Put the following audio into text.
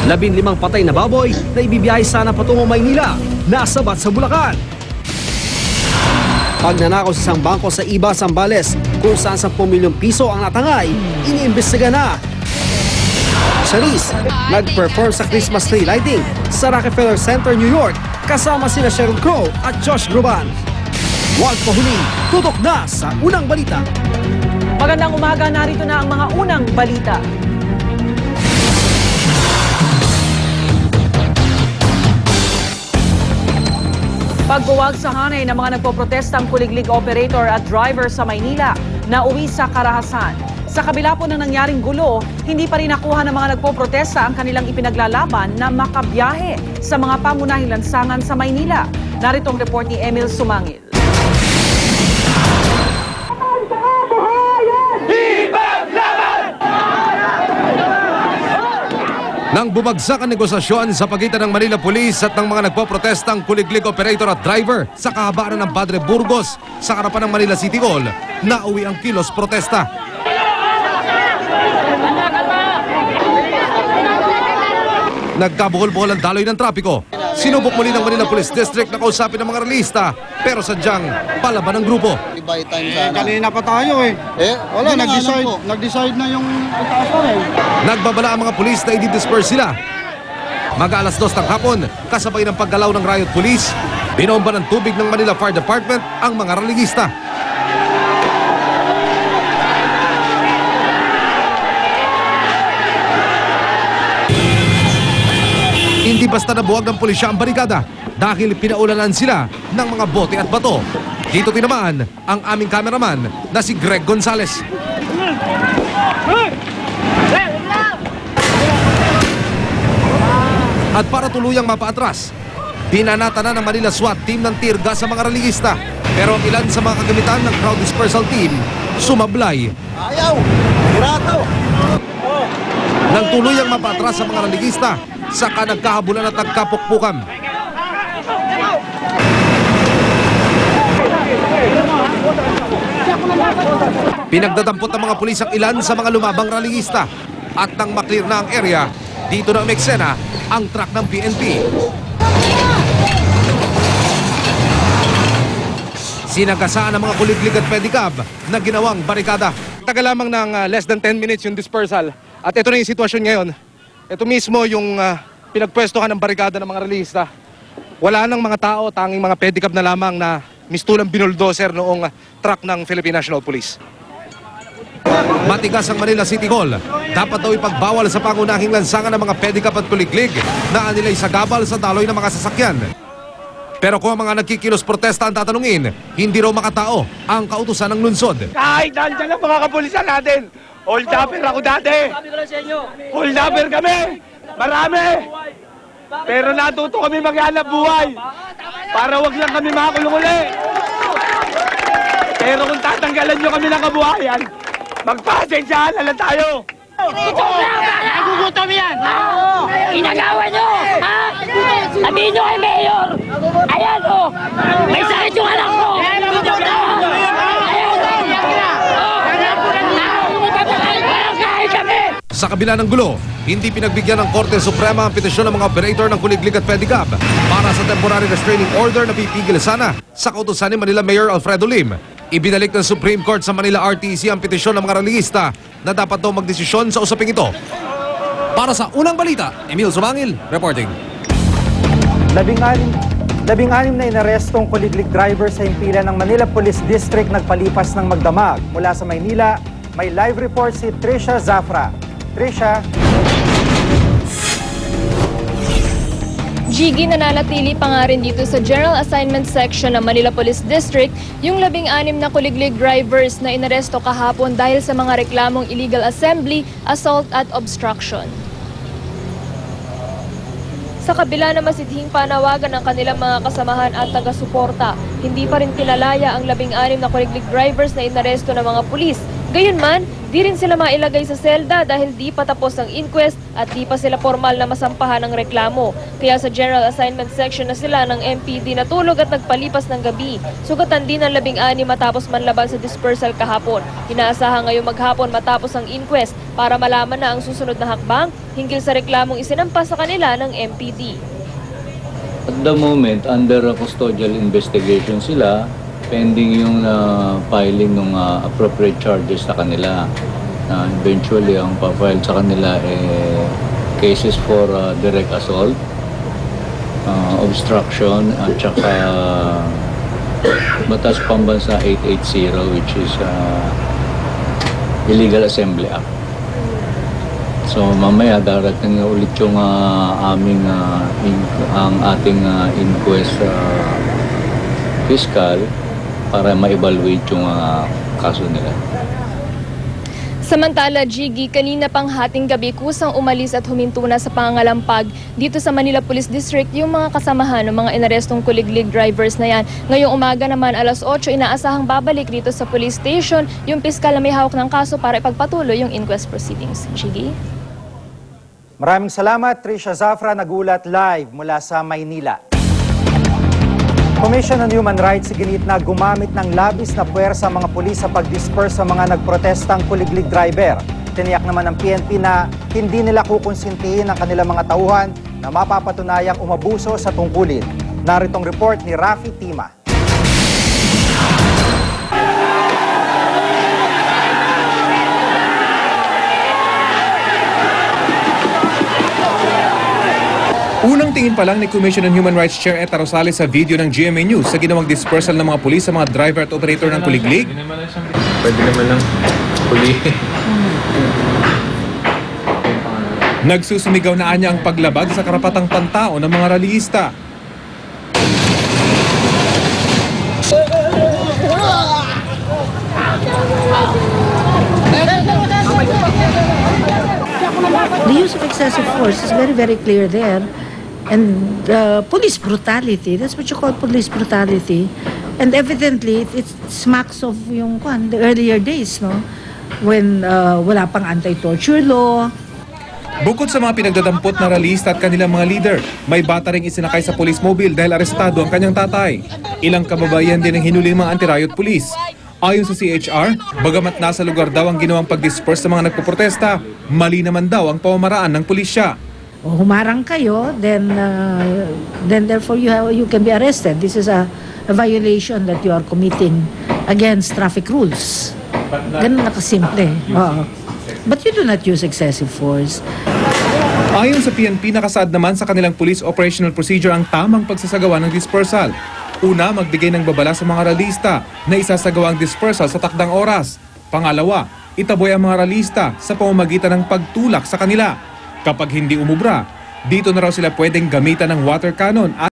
15 patay na baboy na ibibiyahe sana patungo Maynila, nasabat sa Bulacan. Pagnanakaw sa isang bangko sa Iba, Zambales, kung saan 10 milyong piso ang natangay, iniimbestiga na. Charis, nag-perform sa Christmas tree lighting sa Rockefeller Center, New York, kasama sina Sheryl Crow at Josh Groban. Huwag pahuli, tutok na sa Unang Balita. Magandang umaga, narito na ang mga unang balita. Pagbuwag sa hanay ng mga nagpoprotestang kuliglig operator at driver sa Maynila, nauwi sa karahasan. Sa kabila po ng nangyaring gulo, hindi pa rin nakuha ng mga nagpoprotesta ang kanilang ipinaglalaban na makabiyahe sa mga pangunahing lansangan sa Maynila. Narito ang report ni Emil Sumangil. Nang bumagsak ang negosasyon sa pagitan ng Manila Police at ng mga nagpoprotestang kuliglig operator at driver sa kahabaan ng Padre Burgos sa harapan ng Manila City Hall, nauwi ang kilos protesta. Nagkabuhol-buhol ang daloy ng trapiko. Sinubok muli ng Manila Police District na kausapin ng mga relista, pero sadyang palaban ng grupo. Kanina pa tayo wala, nag-decide na yung itaas. Nagbabala ang mga pulis na i-disperse sila. Mag-alas 2 ng hapon, kasabay ng paggalaw ng riot police, binomba ng tubig ng Manila Fire Department ang mga religista. Hindi basta nabuwag ng pulisya ang barikada dahil pinaulanan sila ng mga bote at bato. Dito tinamaan ang aming cameraman na si Greg Gonzales. At para tuluyang mapaatras, binanata na ng Manila SWAT team ng tear gas sa mga religista. Pero ang ilan sa mga kagamitan ng crowd dispersal team sumablay. Ayaw! Pirato! Nang tuluyang mapaatras sa mga religista, saka nagkahabulan at nagkapukpukan. Pinagdadampot ng mga pulis ang ilan sa mga lumabang religista. At nang maklear na ang area, dito na umeksena ang truck ng PNP. Sinagasaan ng mga kuliglig at pedicab na ginawang barikada. Tagal lamang ng less than 10 minutes yung dispersal. At ito na yung sitwasyon ngayon. Ito mismo yung pinagpwestohan ng barikada ng mga relihista. Wala nang mga tao, tanging mga pedicab na lamang na mistulang binuldoser noong truck ng Philippine National Police. Matigas ang Manila City Hall. Dapat daw ipagbawal sa pangunahing lansangan ng mga pedicab at kuliglig na anilay sa gabal sa daloy ng mga sasakyan. Pero kung ang mga nagkikilos protesta ang tatanungin, hindi raw makatao ang kautusan ng lungsod. Kahit nandiyan ang mga kapulisan natin, hold upper ako dati. Hold upper kami. Marami. Pero natuto kami maghanap buhay. Para wag lang kami makakulong uli. Pero kung tatanggalan nyo kami ng kabuhayan, magpasensyahan na lang tayo. Nagugutom yan! Inagawan nyo! Ha? Sabihin nyo kay Mayor! Ayan o! May sakit yung anak ko! Ayan o! Sa kabila ng gulo, hindi pinagbigyan ng Korte Suprema ang petisyon ng mga operator ng kuliglig at pedicab para sa temporary restraining order na pipigil sana sa kautusan ni Manila Mayor Alfredo Lim. Ibinalik ng Supreme Court sa Manila RTC ang petisyon ng mga religista na dapat daw magdesisyon sa usaping ito. Para sa Unang Balita, Emil Sumangil, reporting. 16 na inarestong kuliglig driver sa himpilan ng Manila Police District nagpalipas ng magdamag. Mula sa Maynila, may live report si Trisha Zafra. Trisha. Gigi, nananatili pa nga rin dito sa General Assignment Section ng Manila Police District yung 16 na kuliglig drivers na inaresto kahapon dahil sa mga reklamong illegal assembly, assault at obstruction. Sa kabila na masithing panawagan ng kanilang mga kasamahan at taga-suporta, hindi pa rin kinalaya ang 16 na kuliglig drivers na inaresto ng mga pulis. Gayunman, Di rin sila mailagay sa selda dahil di pa tapos ang inquest at di pa sila formal na masampahan ng reklamo. Kaya sa General Assignment Section na sila ng MPD natulog at nagpalipas ng gabi. Sugatan din ng 16 matapos manlaban sa dispersal kahapon. Inaasahan ngayong maghapon matapos ang inquest para malaman na ang susunod na hakbang hinggil sa reklamong isinampas sa kanila ng MPD. At the moment, under custodial investigation sila, pending yung filing ng appropriate charges sa kanila. Eventually, ang pa-file sa kanila cases for direct assault, obstruction, at saka Batas Pambansa 880, which is Illegal Assembly Act. So mamaya darating na ulit yung ang ating inquest fiscal para ma-evaluate yung kaso nila. Samantala, Jiggy, kanina pang hating gabi kusang umalis at huminto na sa pangangalampag dito sa Manila Police District yung mga kasamahan ng mga inarestong kuliglig drivers na yan. Ngayong umaga naman, alas 8, inaasahang babalik dito sa police station yung piskal na may hawak ng kaso para ipagpatuloy yung inquest proceedings. Jiggy? Maraming salamat, Trisha Zafra, nagulat live mula sa Maynila. Commission on Human Rights iginit na gumamit ng labis na puwersa mga pulis sa pag-disperse sa mga nagprotestang kuliglig driver. Tiniyak naman ng PNP na hindi nila kukonsintihin ang kanilang mga tauhan na mapapatunayang umabuso sa tungkulin. Naritong report ni Rafi Tima. Unang tingin pa lang ni Commission on Human Rights Chair Eta Rosales sa video ng GMA News sa ginawang dispersal ng mga pulis sa mga driver at operator ng kuliglig. Pwede naman lang huli. Nagsusumigaw na anya ang paglabag sa karapatang pantao ng mga rallyista. The use of excessive force is very, very clear there. And police brutality, that's what you call police brutality. And evidently, it smacks of yung the earlier days, no? When wala pang anti-torture law. Bukod sa mga pinagdadampot na rallyista at kanilang mga leader, may bata ring isinakay sa police mobile dahil arestado ang kanyang tatay. Ilang kababayan din ang hinuli mga anti-riot police. Ayon sa CHR, bagamat nasa lugar daw ang ginawang pag-disperse sa mga nagpoprotesta, mali naman daw ang pamamaraan ng pulisya. O humarang kayo, then therefore you can be arrested. This is a violation that you are committing against traffic rules. Ganun na kasimple. But you do not use excessive force. Ayon sa PNP, nakasaad naman sa kanilang police operational procedure ang tamang pagsasagawa ng dispersal. Una, magbigay ng babala sa mga rallyista na isasagawa ang dispersal sa takdang oras. Pangalawa, itaboy ang mga rallyista sa pamamagitan ng pagtulak sa kanila. Kapag hindi umubra, dito na raw sila pwedeng gamitan ng water cannon at